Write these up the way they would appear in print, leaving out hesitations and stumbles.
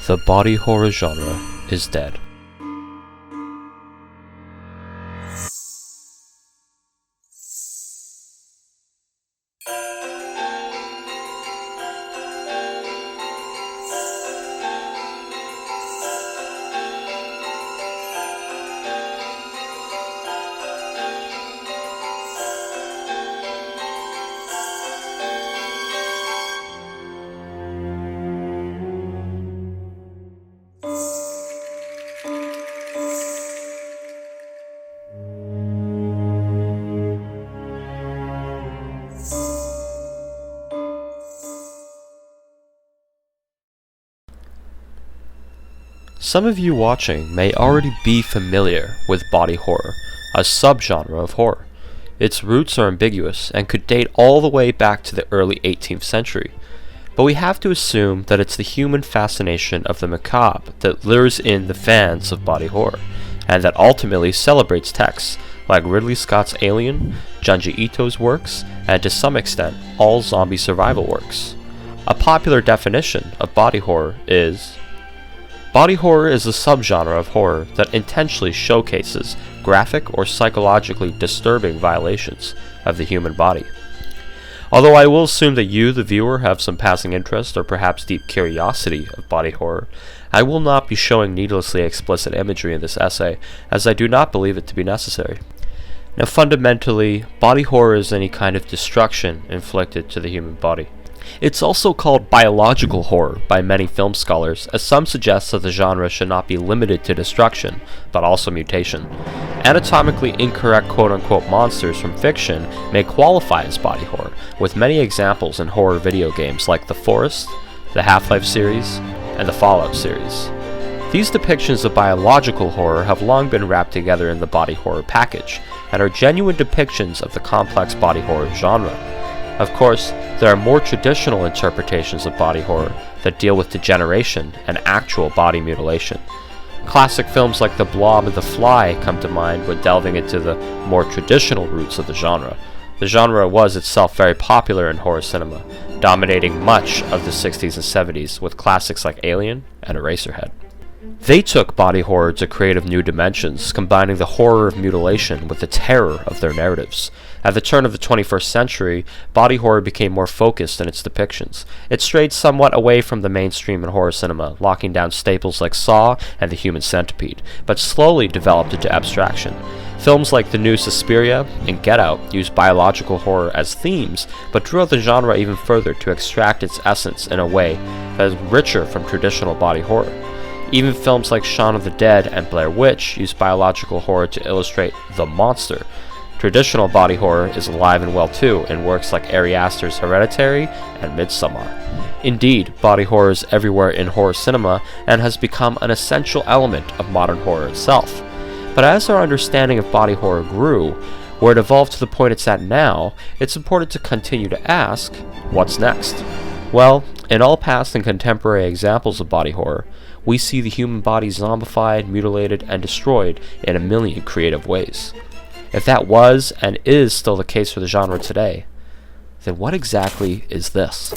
The body horror genre is dead. Some of you watching may already be familiar with body horror, a subgenre of horror. Its roots are ambiguous and could date all the way back to the early 18th century, but we have to assume that it's the human fascination of the macabre that lures in the fans of body horror, and that ultimately celebrates texts like Ridley Scott's Alien, Junji Ito's works, and to some extent, all zombie survival works. A popular definition of body horror is: body horror is a subgenre of horror that intentionally showcases graphic or psychologically disturbing violations of the human body. Although I will assume that you, the viewer, have some passing interest or perhaps deep curiosity of body horror, I will not be showing needlessly explicit imagery in this essay, as I do not believe it to be necessary. Now, fundamentally, body horror is any kind of destruction inflicted to the human body. It's also called biological horror by many film scholars, as some suggest that the genre should not be limited to destruction, but also mutation. Anatomically incorrect quote-unquote monsters from fiction may qualify as body horror, with many examples in horror video games like The Forest, the Half-Life series, and the Fallout series. These depictions of biological horror have long been wrapped together in the body horror package, and are genuine depictions of the complex body horror genre. Of course, there are more traditional interpretations of body horror that deal with degeneration and actual body mutilation. Classic films like The Blob and The Fly come to mind when delving into the more traditional roots of the genre. The genre was itself very popular in horror cinema, dominating much of the 60s and 70s with classics like Alien and Eraserhead. They took body horror to creative new dimensions, combining the horror of mutilation with the terror of their narratives. At the turn of the 21st century, body horror became more focused in its depictions. It strayed somewhat away from the mainstream in horror cinema, locking down staples like Saw and The Human Centipede, but slowly developed into abstraction. Films like the new Suspiria and Get Out used biological horror as themes, but drew out the genre even further to extract its essence in a way that is richer from traditional body horror. Even films like Shaun of the Dead and Blair Witch use biological horror to illustrate the monster. Traditional body horror is alive and well too in works like Ari Aster's Hereditary and Midsommar. Indeed, body horror is everywhere in horror cinema and has become an essential element of modern horror itself. But as our understanding of body horror grew, where it evolved to the point it's at now, it's important to continue to ask, what's next? Well, in all past and contemporary examples of body horror, we see the human body zombified, mutilated, and destroyed in a million creative ways. If that was and is still the case for the genre today, then what exactly is this?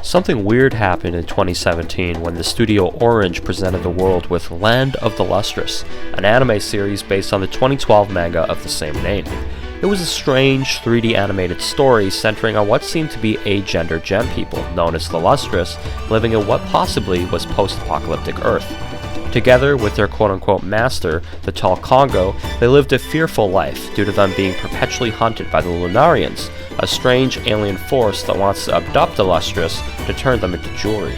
Something weird happened in 2017 when the studio Orange presented the world with Land of the Lustrous, an anime series based on the 2012 manga of the same name. It was a strange 3D animated story centering on what seemed to be agender gem people known as the Lustrous living in what possibly was post-apocalyptic Earth. Together with their quote-unquote master, the tall Congo, they lived a fearful life due to them being perpetually hunted by the Lunarians, a strange alien force that wants to abduct the Lustrous to turn them into jewelry.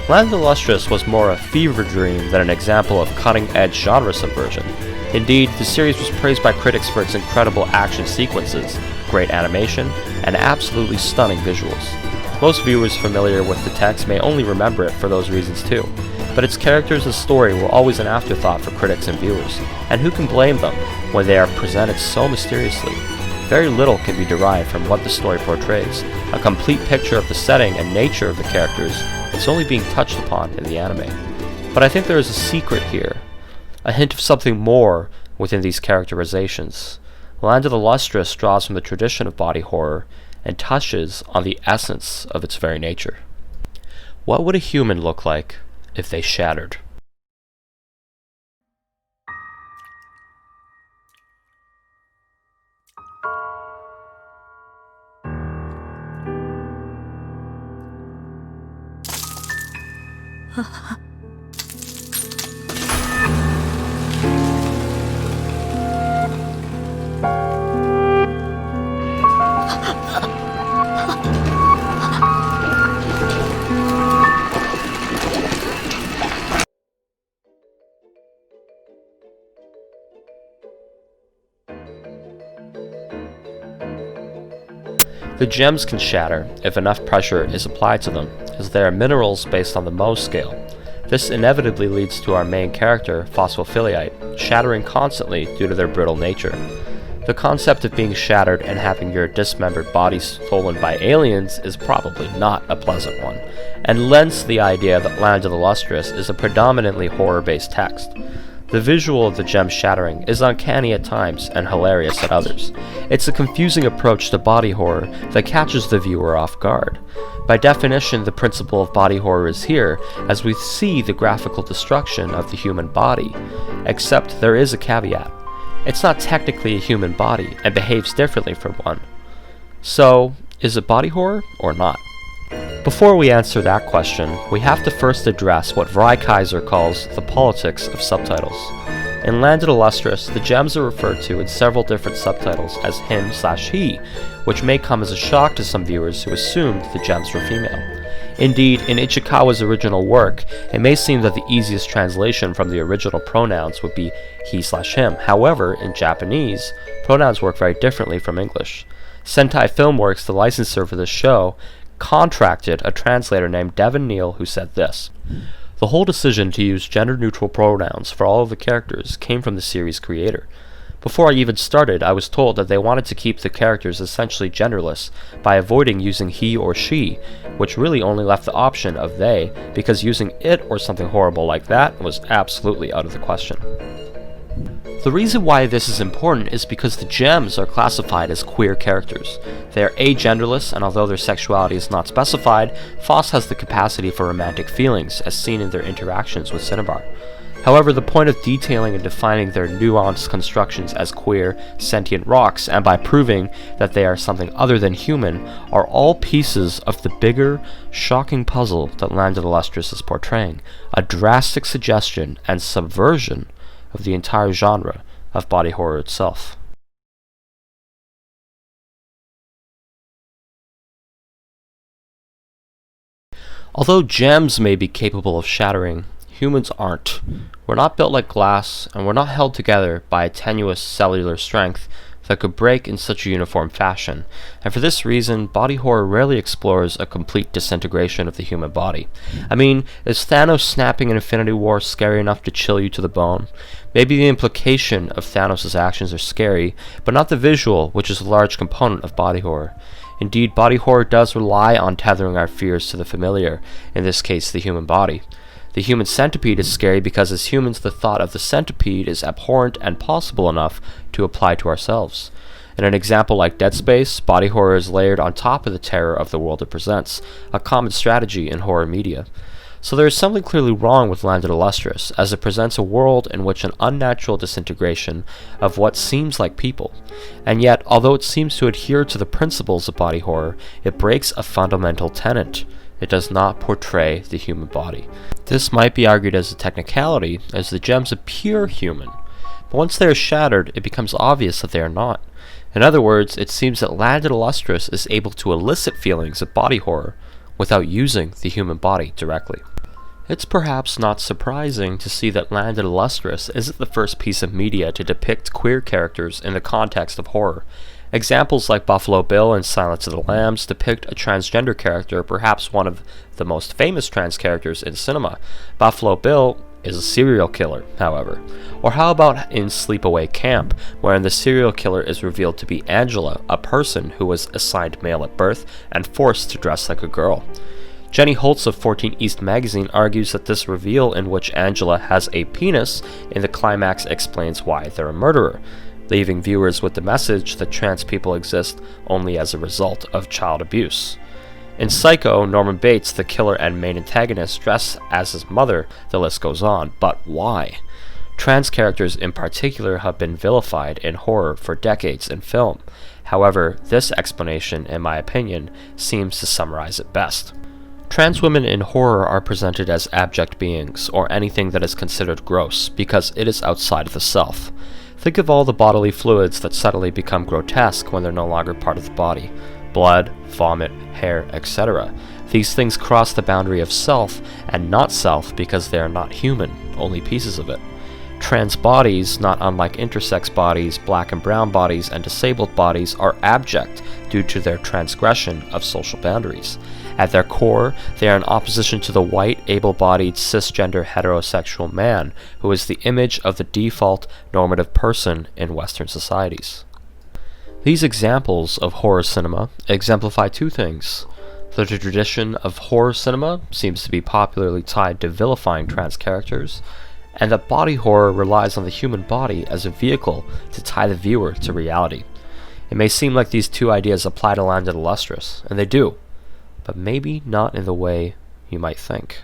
Land of the Lustrous was more a fever dream than an example of cutting-edge genre subversion. Indeed, the series was praised by critics for its incredible action sequences, great animation, and absolutely stunning visuals. Most viewers familiar with the text may only remember it for those reasons too, but its characters and story were always an afterthought for critics and viewers, and who can blame them when they are presented so mysteriously? Very little can be derived from what the story portrays. A complete picture of the setting and nature of the characters is only being touched upon in the anime. But I think there is a secret here, a hint of something more within these characterizations. Land of the Lustrous draws from the tradition of body horror and touches on the essence of its very nature. What would a human look like if they shattered? The gems can shatter if enough pressure is applied to them, as they are minerals based on the Mohs scale. This inevitably leads to our main character, Phosphophilite, shattering constantly due to their brittle nature. The concept of being shattered and having your dismembered body stolen by aliens is probably not a pleasant one, and lends to the idea that Land of the Lustrous is a predominantly horror-based text. The visual of the gem shattering is uncanny at times and hilarious at others. It's a confusing approach to body horror that catches the viewer off guard. By definition, the principle of body horror is here, as we see the graphical destruction of the human body. Except there is a caveat. It's not technically a human body, and behaves differently from one. So, is it body horror or not? Before we answer that question, we have to first address what Kaiser calls the politics of subtitles. In Land of the Lustrous, the gems are referred to in several different subtitles as him/he, which may come as a shock to some viewers who assumed the gems were female. Indeed, in Ichikawa's original work, it may seem that the easiest translation from the original pronouns would be he/him. However, in Japanese, pronouns work very differently from English. Sentai Filmworks, the licensor for this show, contracted a translator named Devin Neal who said this: "The whole decision to use gender-neutral pronouns for all of the characters came from the series creator. Before I even started, I was told that they wanted to keep the characters essentially genderless by avoiding using he or she, which really only left the option of they, because using it or something horrible like that was absolutely out of the question." The reason why this is important is because the gems are classified as queer characters. They are agenderless, and although their sexuality is not specified, Foss has the capacity for romantic feelings, as seen in their interactions with Cinnabar. However, the point of detailing and defining their nuanced constructions as queer, sentient rocks, and by proving that they are something other than human, are all pieces of the bigger, shocking puzzle that Land of the Lustrous is portraying, a drastic suggestion and subversion of the entire genre of body horror itself. Although gems may be capable of shattering, humans aren't. We're not built like glass, and we're not held together by a tenuous cellular strength that could break in such a uniform fashion, and for this reason, body horror rarely explores a complete disintegration of the human body. I mean, is Thanos snapping in Infinity War scary enough to chill you to the bone? Maybe the implication of Thanos' actions are scary, but not the visual, which is a large component of body horror. Indeed, body horror does rely on tethering our fears to the familiar, in this case the human body. The human centipede is scary because as humans the thought of the centipede is abhorrent and possible enough to apply to ourselves. In an example like Dead Space, body horror is layered on top of the terror of the world it presents, a common strategy in horror media. So there is something clearly wrong with Land of the Lustrous, as it presents a world in which an unnatural disintegration of what seems like people. And yet, although it seems to adhere to the principles of body horror, it breaks a fundamental tenet. it does not portray the human body. This might be argued as a technicality, as the gems appear human, but once they are shattered, it becomes obvious that they are not. In other words, it seems that Landed Lustrous is able to elicit feelings of body horror without using the human body directly. It's perhaps not surprising to see that Landed Lustrous isn't the first piece of media to depict queer characters in the context of horror. Examples like Buffalo Bill and Silence of the Lambs depict a transgender character, perhaps one of the most famous trans characters in cinema. Buffalo Bill is a serial killer, however. Or how about in Sleepaway Camp, wherein the serial killer is revealed to be Angela, a person who was assigned male at birth and forced to dress like a girl. Jenny Holtz of 14 East magazine argues that this reveal in which Angela has a penis in the climax explains why they're a murderer, leaving viewers with the message that trans people exist only as a result of child abuse. In Psycho, Norman Bates, the killer and main antagonist, dressed as his mother. The list goes on, but why? Trans characters in particular have been vilified in horror for decades in film. However, this explanation, in my opinion, seems to summarize it best. Trans women in horror are presented as abject beings, or anything that is considered gross, because it is outside of the self. Think of all the bodily fluids that suddenly become grotesque when they're no longer part of the body. Blood, vomit, hair, etc. These things cross the boundary of self and not self because they are not human, only pieces of it. Trans bodies, not unlike intersex bodies, black and brown bodies, and disabled bodies, are abject due to their transgression of social boundaries. At their core, they are in opposition to the white, able-bodied, cisgender, heterosexual man, who is the image of the default normative person in Western societies. These examples of horror cinema exemplify two things. The tradition of horror cinema seems to be popularly tied to vilifying trans characters, and that body horror relies on the human body as a vehicle to tie the viewer to reality. It may seem like these two ideas apply to Landed Lustrous, and they do, but maybe not in the way you might think.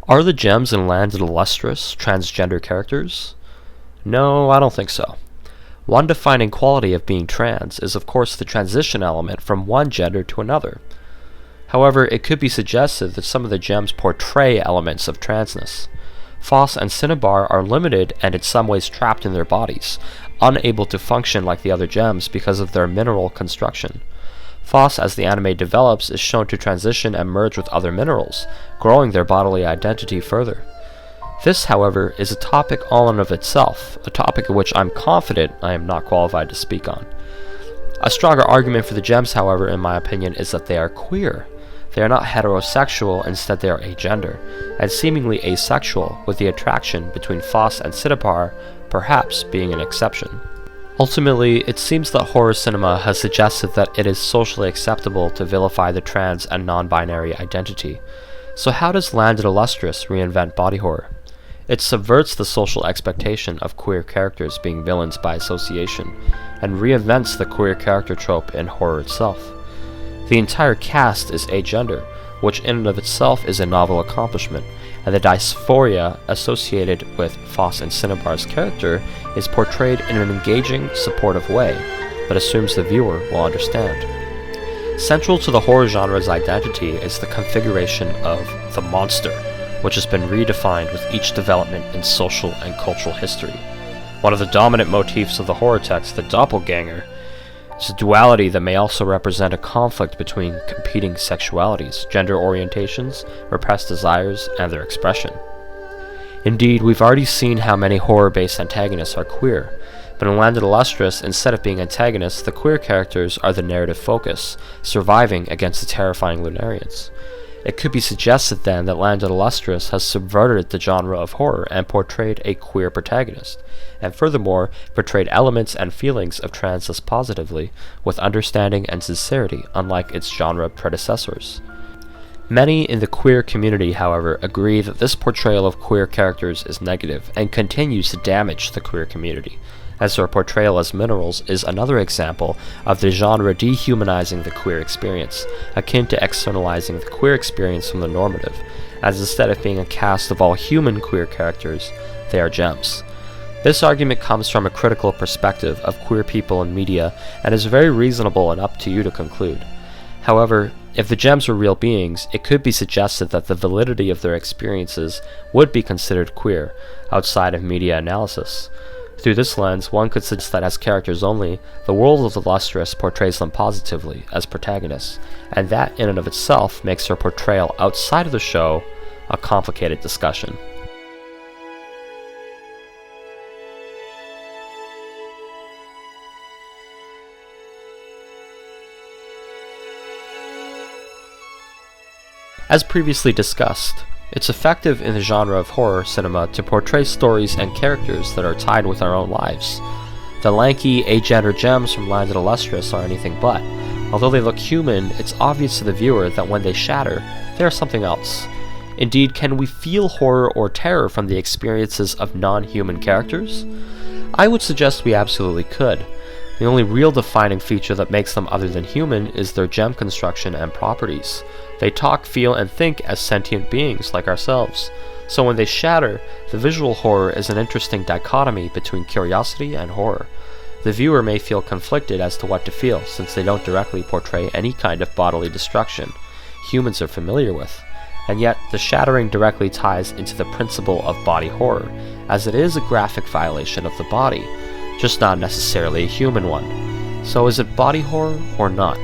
Are the gems in Landed Lustrous transgender characters? No, I don't think so. One defining quality of being trans is of course the transition element from one gender to another. However, it could be suggested that some of the gems portray elements of transness. Foss and Cinnabar are limited and in some ways trapped in their bodies, unable to function like the other gems because of their mineral construction. Foss, as the anime develops, is shown to transition and merge with other minerals, growing their bodily identity further. This, however, is a topic all in of itself, a topic of which I'm confident I am not qualified to speak on. A stronger argument for the gems, however, in my opinion, is that they are queer. They are not heterosexual, instead they are agender, and seemingly asexual, with the attraction between Foss and Cinnabar perhaps being an exception. Ultimately, it seems that horror cinema has suggested that it is socially acceptable to vilify the trans and non-binary identity. So how does Landed Lustrous reinvent body horror? It subverts the social expectation of queer characters being villains by association, and reinvents the queer character trope in horror itself. The entire cast is agender, which in and of itself is a novel accomplishment, and the dysphoria associated with Foss and Cinnabar's character is portrayed in an engaging, supportive way, but assumes the viewer will understand. Central to the horror genre's identity is the configuration of the monster, which has been redefined with each development in social and cultural history. One of the dominant motifs of the horror text, the doppelganger, is a duality that may also represent a conflict between competing sexualities, gender orientations, repressed desires, and their expression. Indeed, we've already seen how many horror-based antagonists are queer, but in Landed Lustrous, instead of being antagonists, the queer characters are the narrative focus, surviving against the terrifying Lunarians. It could be suggested then that Landed Lustrous has subverted the genre of horror and portrayed a queer protagonist, and furthermore portrayed elements and feelings of transness positively, with understanding and sincerity, unlike its genre predecessors. Many in the queer community, however, agree that this portrayal of queer characters is negative and continues to damage the queer community, as their portrayal as minerals is another example of the genre dehumanizing the queer experience, akin to externalizing the queer experience from the normative, as instead of being a cast of all human queer characters, they are gems. This argument comes from a critical perspective of queer people in media and is very reasonable and up to you to conclude. However, if the gems were real beings, it could be suggested that the validity of their experiences would be considered queer, outside of media analysis. Through this lens, one could suggest that as characters only, the world of the Lustrous portrays them positively, as protagonists, and that in and of itself makes their portrayal outside of the show a complicated discussion. As previously discussed, it's effective in the genre of horror cinema to portray stories and characters that are tied with our own lives. The lanky, agender gems from Land of the Lustrous are anything but. Although they look human, it's obvious to the viewer that when they shatter, they are something else. Indeed, can we feel horror or terror from the experiences of non-human characters? I would suggest we absolutely could. The only real defining feature that makes them other than human is their gem construction and properties. They talk, feel, and think as sentient beings like ourselves. So when they shatter, the visual horror is an interesting dichotomy between curiosity and horror. The viewer may feel conflicted as to what to feel, since they don't directly portray any kind of bodily destruction humans are familiar with. And yet, the shattering directly ties into the principle of body horror, as it is a graphic violation of the body, just not necessarily a human one. So is it body horror or not?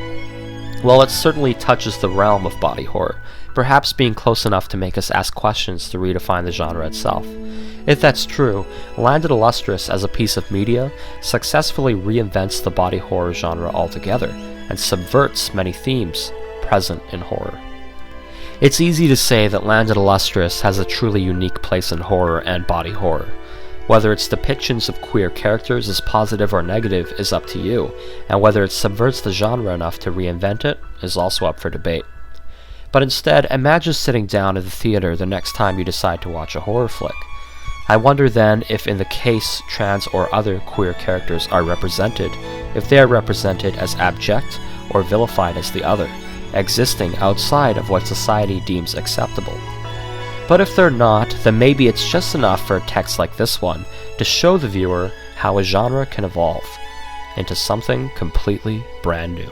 Well, it certainly touches the realm of body horror, perhaps being close enough to make us ask questions to redefine the genre itself. If that's true, Land of the Lustrous as a piece of media successfully reinvents the body horror genre altogether, and subverts many themes present in horror. It's easy to say that Land of the Lustrous has a truly unique place in horror and body horror. Whether its depictions of queer characters is positive or negative is up to you, and whether it subverts the genre enough to reinvent it is also up for debate. But instead, imagine sitting down at the theater the next time you decide to watch a horror flick. I wonder then if in the case trans or other queer characters are represented, if they are represented as abject or vilified as the other, existing outside of what society deems acceptable. But if they're not, then maybe it's just enough for a text like this one to show the viewer how a genre can evolve into something completely brand new.